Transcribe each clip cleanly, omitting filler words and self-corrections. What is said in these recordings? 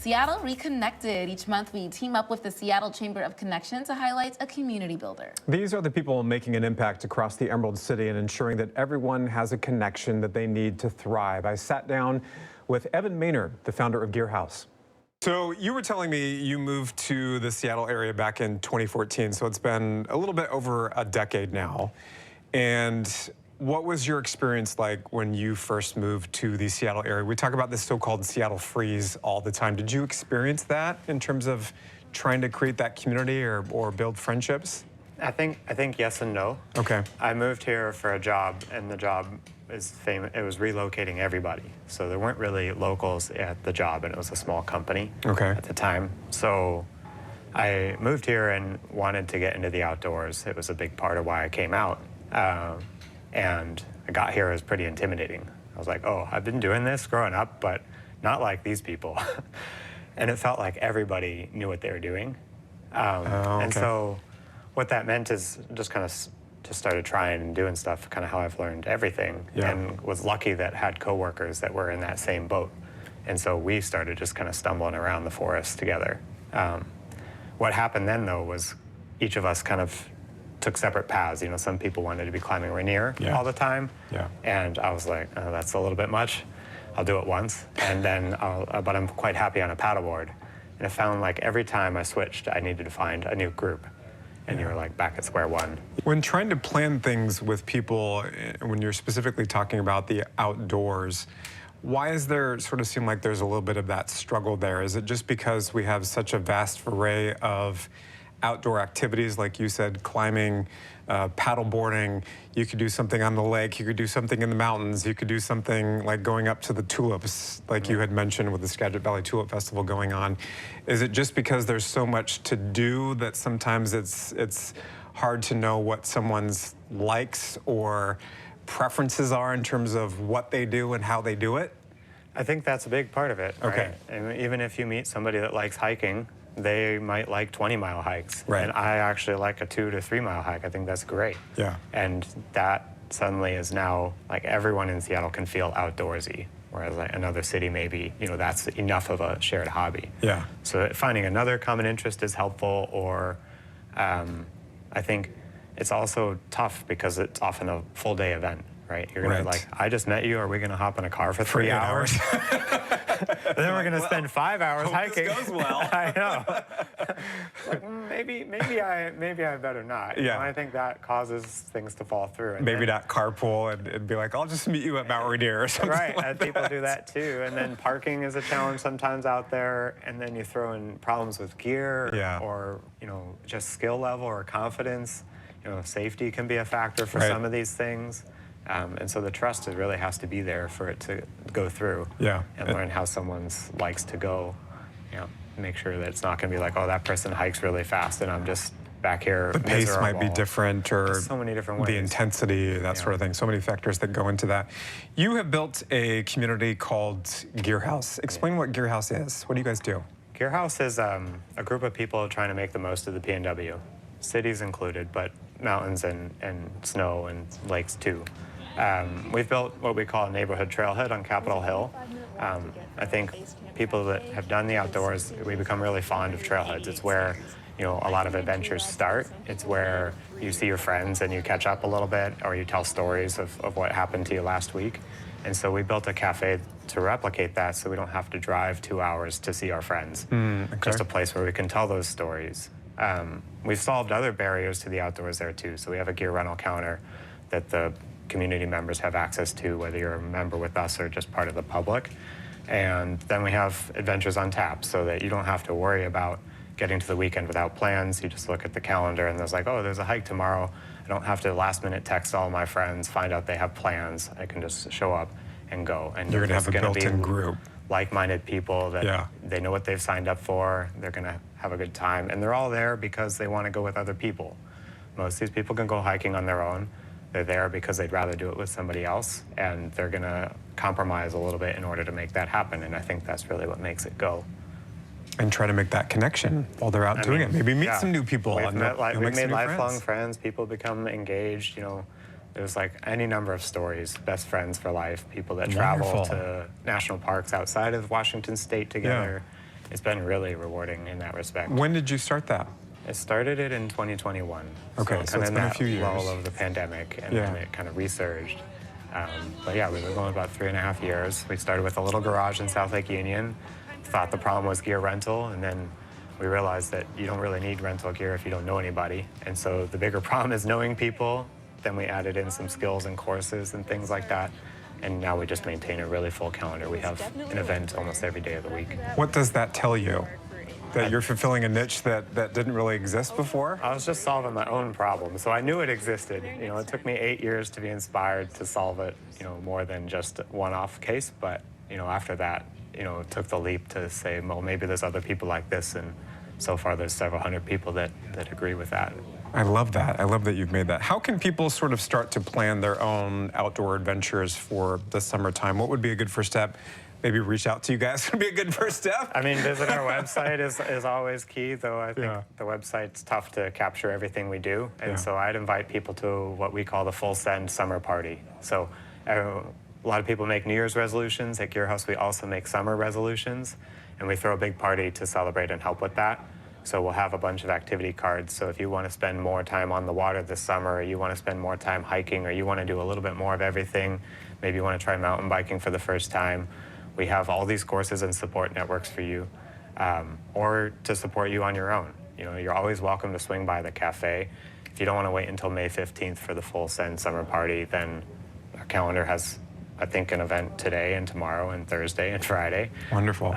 Seattle Reconnected. Each month we team up with the Seattle Chamber of Connection to highlight a community builder. These are the people making an impact across the Emerald City and ensuring that everyone has a connection that they need to thrive. I sat down with Evan Maynard, the founder of Gearhouse. So you were telling me you moved to the Seattle area back in 2014, so it's been a little bit over a decade now. And what was your experience like when you first moved to the Seattle area? We talk about this so-called Seattle freeze all the time. Did you experience that in terms of trying to create that community or build friendships? I think yes and no. Okay. I moved here for a job, and the job is famous. It was relocating everybody, so there weren't really locals at the job, and it was a small company at the time. So I moved here and wanted to get into the outdoors. It was a big part of why I came out. And I got here, it was pretty intimidating. I was like, oh, I've been doing this growing up, but not like these people. And it felt like everybody knew what they were doing. And so what that meant is just kind of just started trying and doing stuff, kind of how I've learned everything. And was lucky that had coworkers that were in that same boat. And so we started just kind of stumbling around the forest together. What happened then, though, was each of us kind of took separate paths. You know, some people wanted to be climbing Rainier all the time. And I was like, oh, that's a little bit much. I'll do it once. And then, but I'm quite happy on a paddleboard. And I found like every time I switched, I needed to find a new group. And you were like back at square one. When trying to plan things with people, when you're specifically talking about the outdoors, why is there sort of seem like there's a little bit of that struggle there? Is it just because we have such a vast array of outdoor activities, like you said, climbing, paddleboarding? You could do something on the lake, you could do something in the mountains, you could do something like going up to the tulips, like you had mentioned with the Skagit Valley Tulip Festival going on. Is it just because there's so much to do that sometimes it's hard to know what someone's likes or preferences are in terms of what they do and how they do it? I think that's a big part of it. Okay. Right? And even if you meet somebody that likes hiking, they might like 20-mile hikes. Right. And I actually like a 2 to 3 mile hike. I think that's great. Yeah. And that suddenly is now, like, everyone in Seattle can feel outdoorsy, whereas like another city maybe, you know, that's enough of a shared hobby. Yeah. So finding another common interest is helpful, or I think it's also tough because it's often a full day event, right? You're gonna like, I just met you, are we gonna hop in a car for 3 hours? And then we're gonna spend 5 hours hiking. This goes well. I know. Like, maybe I better not. Yeah. You know, I think that causes things to fall through. And Maybe then, not carpool and be like, I'll just meet you at Mount Rainier or something. Right, like and people do that too. And then parking is a challenge sometimes out there. And then you throw in problems with gear, or you know, just skill level or confidence. You know, safety can be a factor for some of these things. And so the trust really has to be there for it to go through. And learn how someone's likes to go. You know, make sure that it's not going to be like, oh, that person hikes really fast and I'm just back here. The pace might be different, or so many different ways. The intensity, that sort of thing. So many factors that go into that. You have built a community called Gearhouse. Explain what Gearhouse is. What do you guys do? Gearhouse is a group of people trying to make the most of the PNW. Cities included, but mountains and snow and lakes too. We've built what we call a neighborhood trailhead on Capitol Hill. I think people that have done the outdoors, we become really fond of trailheads. It's where, you know, a lot of adventures start. It's where you see your friends and you catch up a little bit, or you tell stories of what happened to you last week. And so we built a cafe to replicate that, so we don't have to drive 2 hours to see our friends. Just a place where we can tell those stories. We've solved other barriers to the outdoors there too. So we have a gear rental counter that the community members have access to, whether you're a member with us or just part of the public. And then we have adventures on tap, so that you don't have to worry about getting to the weekend without plans. You just look at the calendar and there's like, oh, there's a hike tomorrow. I don't have to last minute text all my friends, find out they have plans. I can just show up and go. And you're gonna have a built-in group. Like-minded people that they know what they've signed up for. They're gonna have a good time. And they're all there because they wanna go with other people. Most of these people can go hiking on their own. They're there because they'd rather do it with somebody else, and they're gonna compromise a little bit in order to make that happen, and I think that's really what makes it go. And try to make that connection while they're out doing it. Maybe meet some new people. We've made lifelong friends. People become engaged, you know. There's like any number of stories, best friends for life, people that travel to national parks outside of Washington State together. it's been really rewarding in that respect. When did you start that? I started it in 2021. Okay, so it's been a few years. Lull of the pandemic, and then it kind of resurged. But yeah, we've been going about 3.5 years. We started with a little garage in South Lake Union. Thought the problem was gear rental, and then we realized that you don't really need rental gear if you don't know anybody. And so the bigger problem is knowing people. Then we added in some skills and courses and things like that. And now we just maintain a really full calendar. We have an event almost every day of the week. What does that tell you? That you're fulfilling a niche that didn't really exist before? I was just solving my own problem. So I knew it existed. You know, it took me 8 years to be inspired to solve it, you know, more than just a one-off case. But, you know, after that, you know, it took the leap to say, well, maybe there's other people like this. And so far, there's several hundred people that agree with that. I love that. I love that you've made that. How can people sort of start to plan their own outdoor adventures for the summertime? What would be a good first step? Maybe reach out to you guys would be a good first step. I mean, visit our website is always key, though I think the website's tough to capture everything we do. And so I'd invite people to what we call the Full Send Summer Party. So a lot of people make New Year's resolutions. At Gearhouse, we also make summer resolutions, and we throw a big party to celebrate and help with that. So we'll have a bunch of activity cards. So if you want to spend more time on the water this summer, or you want to spend more time hiking, or you want to do a little bit more of everything, maybe you want to try mountain biking for the first time, we have all these courses and support networks for you, or to support you on your own. You know, you're always welcome to swing by the cafe. If you don't want to wait until May 15th for the Full Send Summer Party, then our calendar has, I think, an event today and tomorrow and Thursday and Friday. Wonderful.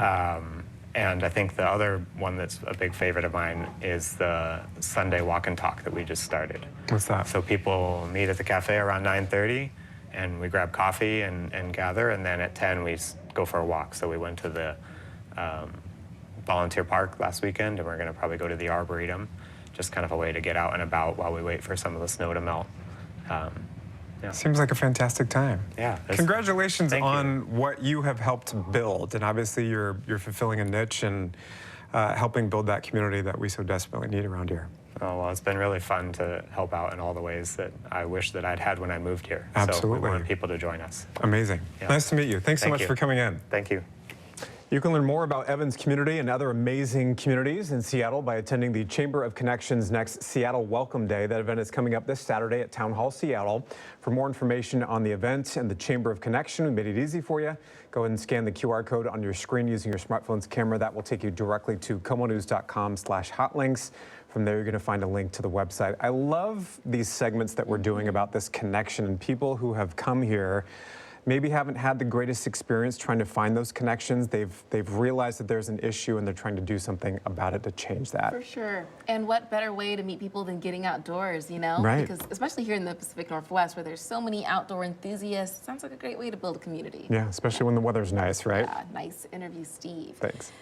And I think the other one that's a big favorite of mine is the Sunday walk and talk that we just started. What's that? So people meet at the cafe around 9:30, and we grab coffee and gather, and then at 10 we go for a walk. So we went to the volunteer park last weekend, and we're going to probably go to the Arboretum, just kind of a way to get out and about while we wait for some of the snow to melt. Seems like a fantastic time. Yeah. Congratulations on what you have helped build, and obviously you're fulfilling a niche and helping build that community that we so desperately need around here. Oh, well, it's been really fun to help out in all the ways that I wish that I'd had when I moved here. Absolutely. So we wanted people to join us. Amazing. Yeah. Nice to meet you. Thanks so much for coming in. Thank you. You can learn more about Evan's community and other amazing communities in Seattle by attending the Chamber of Connections' next Seattle Welcome Day. That event is coming up this Saturday at Town Hall, Seattle. For more information on the event and the Chamber of Connection, we made it easy for you. Go ahead and scan the QR code on your screen using your smartphone's camera. That will take you directly to komonews.com/hotlinks. From there, you're going to find a link to the website. I love these segments that we're doing about this connection, and people who have come here maybe haven't had the greatest experience trying to find those connections. They've realized that there's an issue, and they're trying to do something about it to change that. For sure. And what better way to meet people than getting outdoors, you know? Right. Because especially here in the Pacific Northwest, where there's so many outdoor enthusiasts, sounds like a great way to build a community. Yeah, especially when the weather's nice, right? Yeah, nice interview, Steve. Thanks.